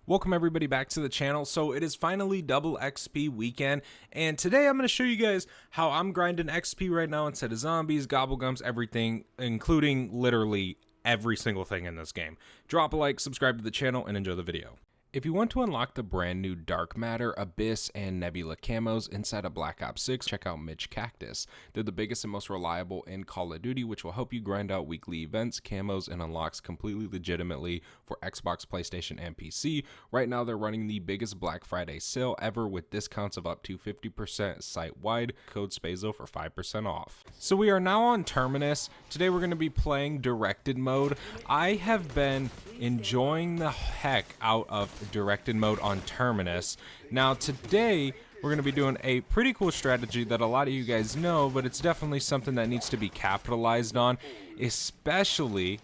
Welcome everybody back to the channel. So it is finally double XP weekend, and today I'm going to show you guys how I'm grinding XP right now instead of zombies, gobblegums, everything, including literally every single thing in this game. Drop a like, subscribe to the channel, and enjoy the video. If you want to unlock the brand new Dark Matter, Abyss, and Nebula camos inside of Black Ops 6, check out Mitch Cactus. They're the biggest and most reliable in Call of Duty, which will help you grind out weekly events, camos, and unlocks completely legitimately for Xbox, PlayStation, and PC. Right now, they're running the biggest Black Friday sale ever with discounts of up to 50% site-wide. Code SPAZO for 5% off. So we are now on Terminus. Today we're going to be playing directed mode. I have been enjoying the heck out of directed mode on Terminus. Now today we're going to be doing a pretty cool strategy that a lot of you guys know, but it's definitely something that needs to be capitalized on, especially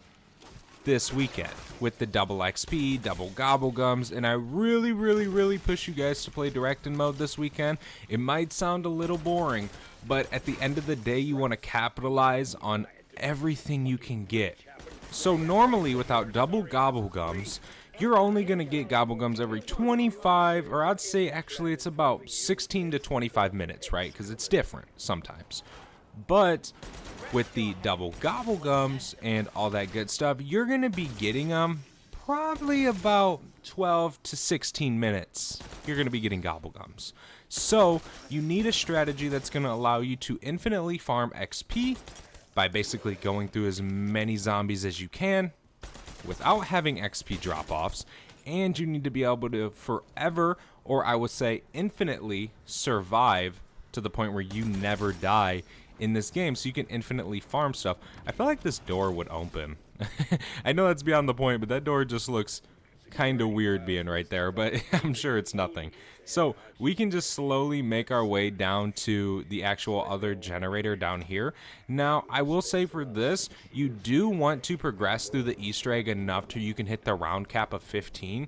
this weekend with the double XP, double gobblegums, and I really push you guys to play directed mode this weekend. It might sound a little boring, but at the end of the day you want to capitalize on everything you can get. So normally without double gobblegums, you're only going to get gobblegums every 25, or I'd say actually it's about 16 to 25 minutes, right? Because it's different sometimes. But with the double gobblegums and all that good stuff, you're going to be getting them probably about 12 to 16 minutes. You're going to be getting gobblegums. So you need a strategy that's going to allow you to infinitely farm XP by basically going through as many zombies as you can without having XP drop-offs, and you need to be able to forever, or I would say infinitely, survive to the point where you never die in this game, so you can infinitely farm stuff. I feel like this door would open. I know that's beyond the point, but that door just looks kind of weird being right there, but I'm sure it's nothing. So we can just slowly make our way down to the actual other generator down here. Now I will say for this, you do want to progress through the Easter egg enough till you can hit the round cap of 15.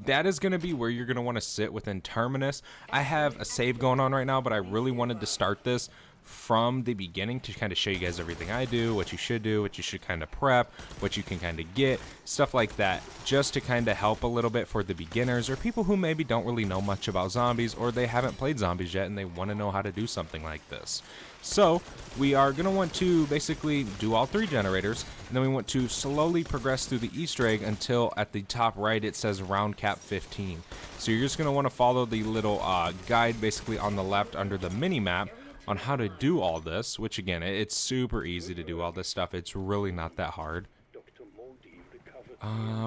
That is going to be where you're going to want to sit within Terminus. I have a save going on right now, but I really wanted to start this from the beginning to kind of show you guys everything I do, what you should kind of prep, what you can kind of get, stuff like that, just to kind of help a little bit for the beginners or people who maybe don't really know much about zombies, or they haven't played zombies yet and they want to know how to do something like this. So we are going to want to basically do all three generators, and then we want to slowly progress through the Easter egg until at the top right it says round cap 15. So you're just going to want to follow the little guide basically on the left under the mini map on how to do all this, which again, it's super easy to do all this stuff. It's really not that hard.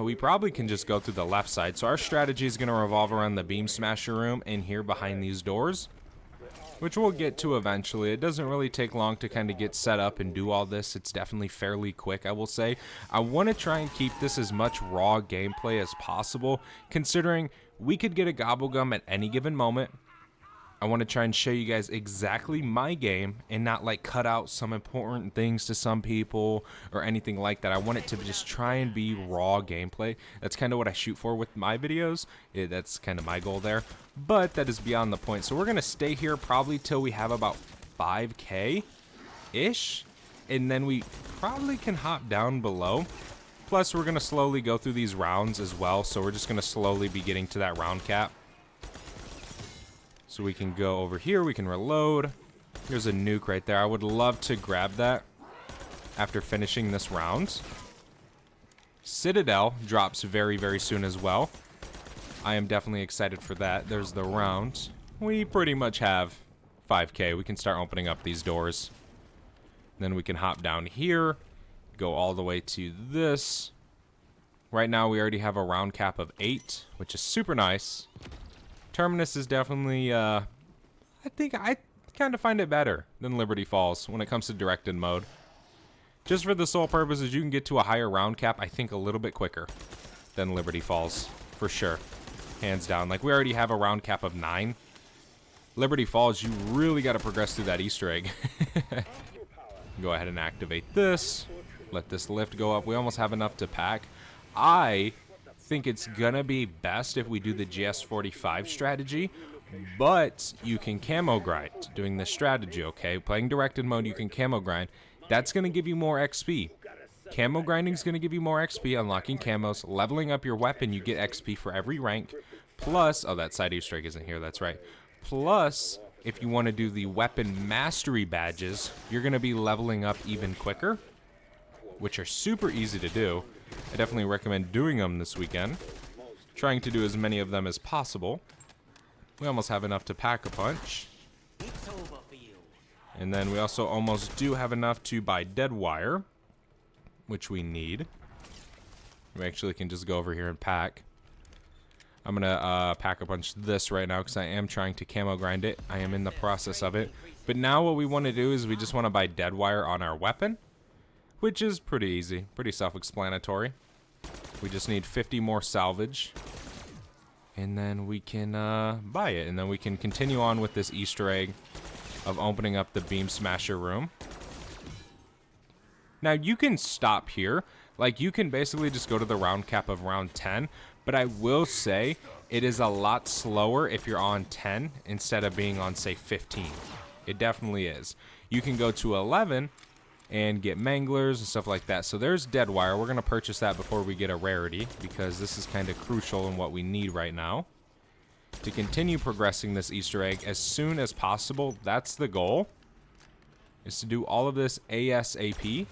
We probably can just go through the left side. So our strategy is going to revolve around the beam smasher room in here behind these doors, which we'll get to eventually. It doesn't really take long to kind of get set up and do all this. It's definitely fairly quick, I will say. I want to try and keep this as much raw gameplay as possible, considering we could get a gobblegum at any given moment. I want to try and show you guys exactly my game and not like cut out some important things to some people or anything like that. I want it to just try and be raw gameplay. That's kind of what I shoot for with my videos. That's kind of my goal there, but that is beyond the point. So we're going to stay here probably till we have about 5K-ish, and then we probably can hop down below. Plus, we're going to slowly go through these rounds as well, so we're just going to slowly be getting to that round cap. So we can go over here, we can reload. There's a nuke right there. I would love to grab that after finishing this round. Citadel drops very soon as well. I am definitely excited for that. There's the round. We pretty much have 5K. We can start opening up these doors. Then we can hop down here, go all the way to this. Right now we already have a round cap of 8, which is super nice. Terminus is definitely, I think I kind of find it better than Liberty Falls when it comes to directed mode. Just for the sole purpose is you can get to a higher round cap, I think, a little bit quicker than Liberty Falls, for sure. Hands down. Like, we already have a round cap of 9. Liberty Falls, you really got to progress through that Easter egg. Go ahead and activate this. Let this lift go up. We almost have enough to pack. I think it's gonna be best if we do the GS45 strategy, but you can camo grind doing this strategy, okay? Playing directed mode, you can camo grind. That's gonna give you more XP. Camo grinding is going to give you more XP, unlocking camos. Leveling up your weapon, you get XP for every rank. Plus, oh, that side Easter egg isn't here, that's right. Plus, if you want to do the weapon mastery badges, you're going to be leveling up even quicker, which are super easy to do. I definitely recommend doing them this weekend. Trying to do as many of them as possible. We almost have enough to pack a punch. And then we also almost do have enough to buy dead wire, which we need. We actually can just go over here and pack. I'm gonna pack a bunch of this right now because I am trying to camo grind it. I am in the process of it. But now what we want to do is we just want to buy dead wire on our weapon, which is pretty easy, pretty self-explanatory. We just need 50 more salvage, and then we can buy it, and then we can continue on with this Easter egg of opening up the Beam Smasher room. Now you can stop here, like you can basically just go to the round cap of round 10, but I will say it is a lot slower if you're on 10 instead of being on, say, 15. It definitely is. You can go to 11 and get manglers and stuff like that. So there's dead wire. We're going to purchase that before we get a rarity because this is kind of crucial in what we need right now to continue progressing this Easter egg as soon as possible. That's the goal, is to do all of this ASAP.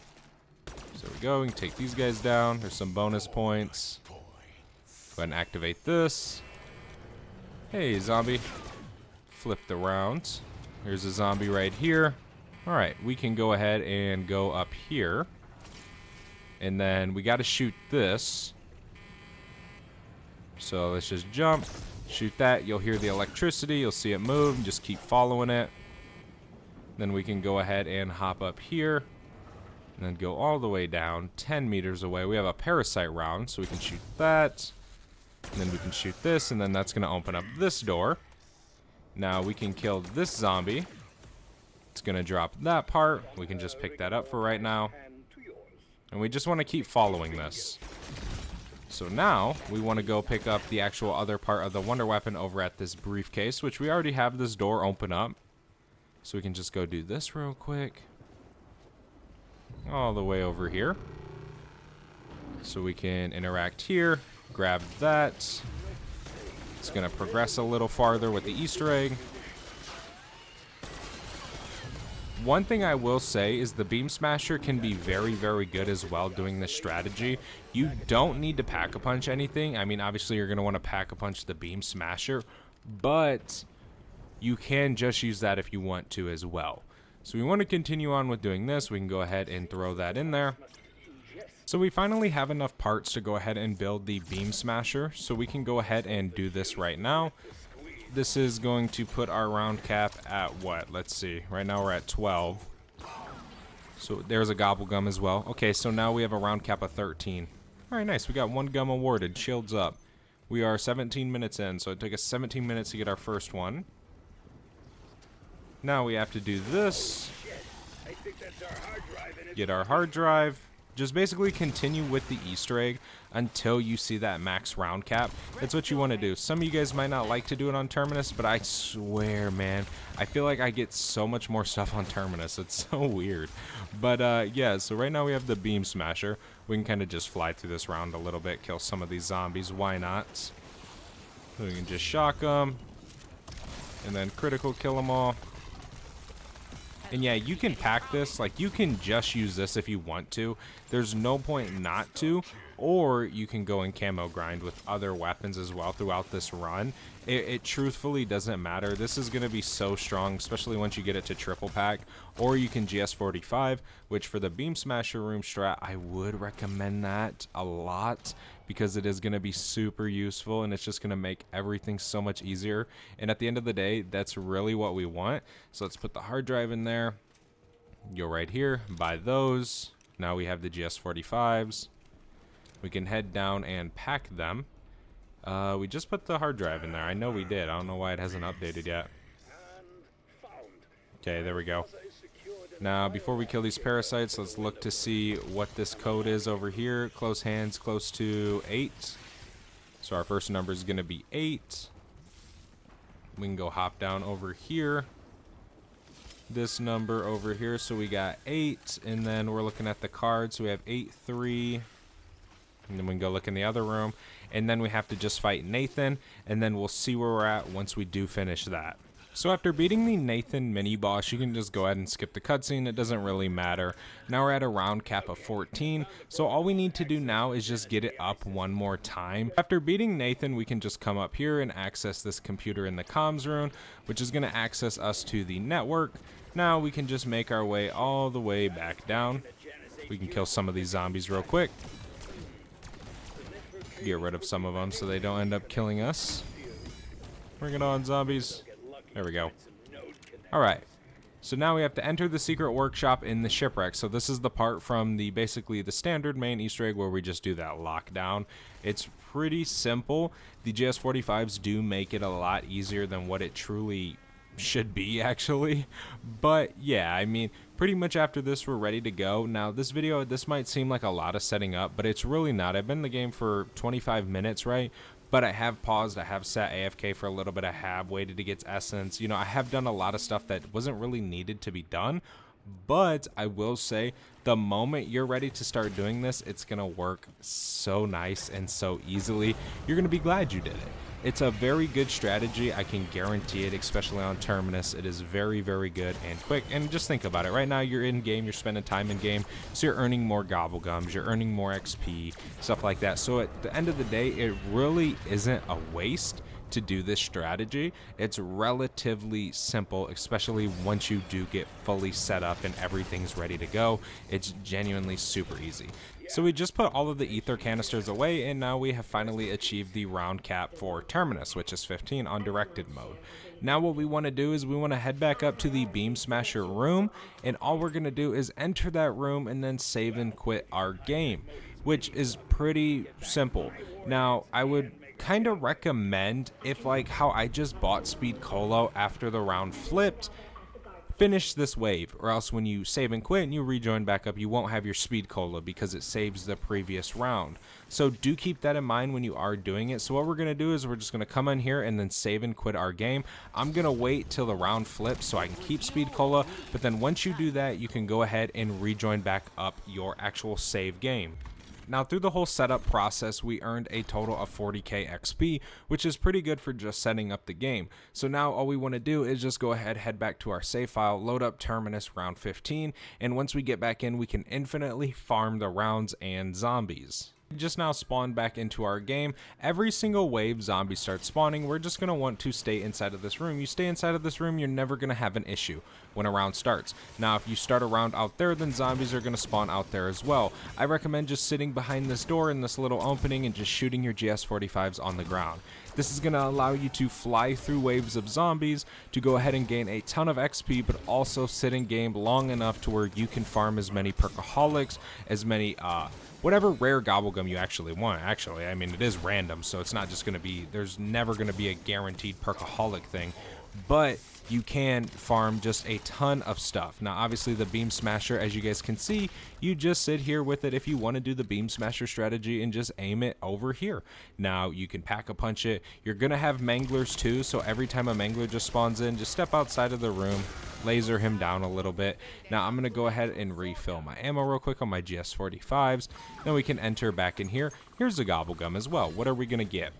So we go, we can take these guys down. There's some bonus points. Go ahead and activate this. Hey, zombie. Flip the round. Here's a zombie right here. Alright, we can go ahead and go up here. And then we got to shoot this. So let's just jump. Shoot that. You'll hear the electricity. You'll see it move. Just keep following it. Then we can go ahead and hop up here. And then go all the way down 10 meters away. We have a parasite round, so we can shoot that. And then we can shoot this, and then that's going to open up this door. Now we can kill this zombie. It's going to drop that part. We can just pick that up for right now. And we just want to keep following this. So now we want to go pick up the actual other part of the wonder weapon over at this briefcase, which we already have this door open up. So we can just go do this real quick. All the way over here. So we can interact here. Grab that. It's going to progress a little farther with the Easter egg. One thing I will say is the Beam Smasher can be very, very good as well doing this strategy. You don't need to pack-a-punch anything. I mean, obviously you're going to want to pack-a-punch the Beam Smasher, but you can just use that if you want to as well. So we want to continue on with doing this. We can go ahead and throw that in there. So we finally have enough parts to go ahead and build the Beam Smasher. So we can go ahead and do this right now. This is going to put our round cap at what? Let's see. Right now we're at 12. So there's a Gobblegum as well. Okay, so now we have a round cap of 13. Alright, nice. We got one gum awarded. Shields up. We are 17 minutes in, so it took us 17 minutes to get our first one. Now we have to do this. Get our hard drive. Just basically continue with the Easter egg until you see that max round cap. That's what you want to do. Some of you guys might not like to do it on Terminus, but I swear, man, I feel like I get so much more stuff on Terminus. It's so weird. But yeah, so right now we have the Beam Smasher. We can kind of just fly through this round a little bit, kill some of these zombies. Why not? So we can just shock them, and then critical kill them all. And yeah, you can pack this, like you can just use this if you want to. There's no point not to, or you can go and camo grind with other weapons as well throughout this run. It truthfully doesn't matter. This is going to be so strong, especially once you get it to triple pack, or you can GS45, which for the Beam Smasher room strat, I would recommend that a lot because it is going to be super useful and it's just going to make everything so much easier. And at the end of the day, that's really what we want. So let's put the hard drive in there. Go right here, buy those. Now we have the GS45s. We can head down and pack them. We just put the hard drive in there. I know we did. I don't know why it hasn't updated yet. Okay, there we go. Now, before we kill these parasites, let's look to see what this code is over here. Close hands, close to 8. So our first number is going to be 8. We can go hop down over here. this number over here. So we got 8, and then we're looking at the card. So we have 8, 3, and then we can go look in the other room, and then we have to just fight Nathan, and then we'll see where we're at once we do finish that. So after beating the Nathan mini boss, you can just go ahead and skip the cutscene. It doesn't really matter. Now we're at a round cap of 14, so all we need to do now is just get it up one more time. After beating Nathan, we can just come up here and access this computer in the comms room, which is going to access us to the network. Now we can just make our way all the way back down. We can kill some of these zombies real quick. Get rid of some of them so they don't end up killing us. Bring it on, zombies. There we go. Alright, so now we have to enter the secret workshop in the shipwreck. So this is the part from the basically the standard main Easter egg where we just do that lockdown. It's pretty simple. The GS45s do make it a lot easier than what it truly should be, actually. But yeah, I mean, pretty much after this we're ready to go. Now this video, this might seem like a lot of setting up, but it's really not. I've been in the game for 25 minutes, right? But I have paused, I have sat AFK for a little bit, I have waited to get essence. You know, I have done a lot of stuff that wasn't really needed to be done. But I will say, the moment you're ready to start doing this, it's going to work so nice and so easily. You're going to be glad you did it. It's a very good strategy, I can guarantee it, especially on Terminus. It is very, very good and quick. And just think about it. Right now, you're in game, you're spending time in game, so you're earning more gobblegums, you're earning more XP, stuff like that. So at the end of the day, it really isn't a waste to do this strategy. It's relatively simple, especially once you do get fully set up and everything's ready to go. It's genuinely super easy. So we just put all of the ether canisters away, and now we have finally achieved the round cap for Terminus, which is 15 on directed mode. Now what we want to do is we want to head back up to the Beam Smasher room, and all we're going to do is enter that room and then save and quit our game, which is pretty simple. Now I would kind of recommend, if like how I just bought Speed Colo after the round flipped, finish this wave, or else when you save and quit and you rejoin back up, you won't have your Speed Cola because it saves the previous round. So do keep that in mind when you are doing it. So what we're going to do is we're just going to come in here and then save and quit our game. I'm going to wait till the round flips so I can keep Speed Cola, but then once you do that, you can go ahead and rejoin back up your actual save game. Now through the whole setup process, we earned a total of 40k XP, which is pretty good for just setting up the game. So now all we want to do is just go ahead, head back to our save file, load up Terminus round 15, and once we get back in, we can infinitely farm the rounds and zombies. Just now spawned back into our game. Every single wave zombies start spawning. We're just going to want to stay inside of this room. You stay inside of this room, you're never going to have an issue when a round starts. Now if you start a round out there, then zombies are going to spawn out there as well. I recommend just sitting behind this door in this little opening and just shooting your GS45s on the ground. This is going to allow you to fly through waves of zombies, to go ahead and gain a ton of XP, but also sit in game long enough to where you can farm as many perkaholics, as many whatever rare gobblegum you actually want. Actually, I mean, it is random, so it's not just going to be, there's never going to be a guaranteed perkaholic thing, but you can farm just a ton of stuff. Now obviously the Beam Smasher, as you guys can see, you just sit here with it if you want to do the Beam Smasher strategy and just aim it over here. Now you can pack a punch it. You're gonna have manglers too, so every time a mangler just spawns in, just step outside of the room, laser him down a little bit. Now I'm gonna go ahead and refill my ammo real quick on my GS45s. Then we can enter back in here. Here's a gobblegum as well. What are we gonna get?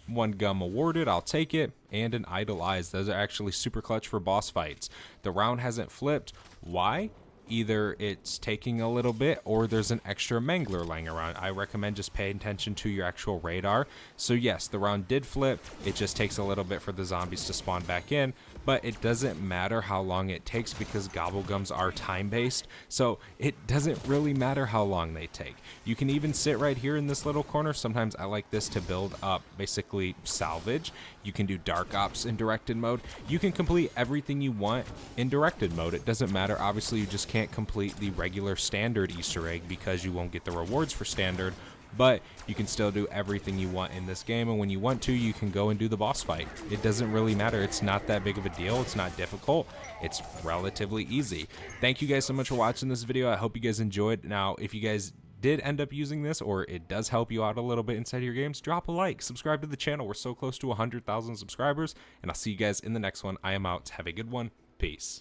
One gum awarded, I'll take it, and an idle eyes. Those are actually super clutch for boss fights. The round hasn't flipped. Why? Either it's taking a little bit or there's an extra mangler laying around. I recommend just paying attention to your actual radar. So yes, the round did flip. It just takes a little bit for the zombies to spawn back in, but it doesn't matter how long it takes because gobblegums are time-based, so it doesn't really matter how long they take. You can even sit right here in this little corner. Sometimes I like this to build up basically salvage. You can do dark ops in directed mode. You can complete everything you want in directed mode. It doesn't matter. Obviously, you just can't complete the regular standard Easter egg because you won't get the rewards for standard, but you can still do everything you want in this game, and when you want to, you can go and do the boss fight. It doesn't really matter. It's not that big of a deal. It's not difficult. It's relatively easy. Thank you guys so much for watching this video. I hope you guys enjoyed. Now, if you guys did end up using this, or it does help you out a little bit inside of your games, drop a like, subscribe to the channel. We're so close to 100,000 subscribers, and I'll see you guys in the next one. I am out. Have a good one. Peace.